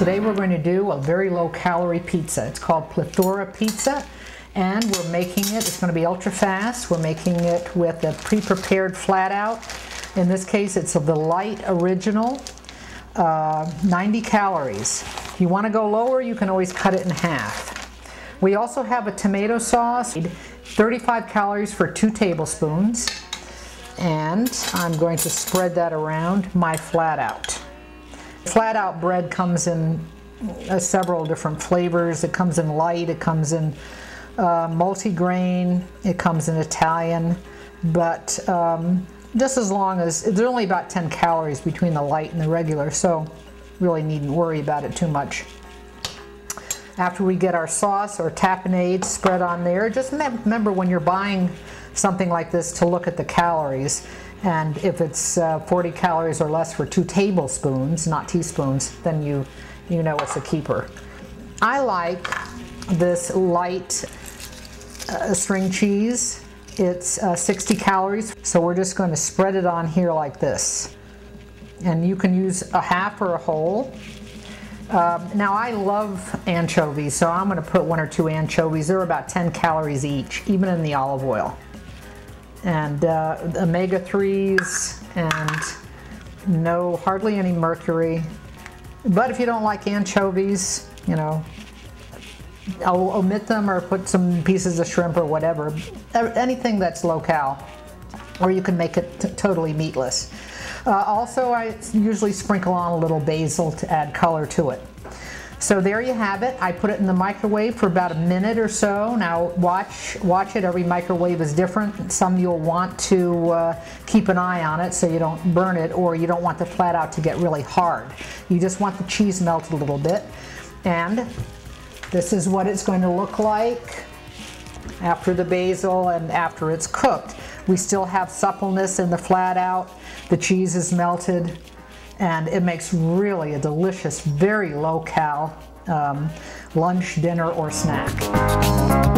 Today we're going to do a very low-calorie pizza. It's called Plethora Pizza, and we're making it, it's going to be ultra fast. We're making it with a pre-prepared flat out. In this case, it's the light original, 90 calories. If you want to go lower, you can always cut it in half. We also have a tomato sauce, 35 calories for 2 tablespoons. And I'm going to spread that around my flat out. Flat out bread comes in several different flavors. It comes in light, it comes in multi-grain, it comes in Italian, but just as long as, there's only about 10 calories between the light and the regular, so really needn't worry about it too much. After we get our sauce or tapenade spread on there, just remember when you're buying something like this to look at the calories, and if it's 40 calories or less for 2 tablespoons, not teaspoons, then you know it's a keeper. I like this light string cheese. It's 60 calories, so we're just going to spread it on here like this. And you can use a half or a whole. Now I love anchovies, so I'm going to put 1 or 2 anchovies. They're about 10 calories each, even in the olive oil. And omega-3s, and hardly any mercury. But if you don't like anchovies, you know, I'll omit them or put some pieces of shrimp or whatever. Anything that's low-cal, or you can make it totally meatless. Also, I usually sprinkle on a little basil to add color to it. So there you have it. I put it in the microwave for about a minute or so. Now watch it. Every microwave is different. Some you'll want to keep an eye on it so you don't burn it, or you don't want the flat out to get really hard. You just want the cheese melted a little bit. And this is what it's going to look like after the basil and after it's cooked. We still have suppleness in the flat out. The cheese is melted, and it makes really a delicious, very low-cal lunch, dinner, or snack.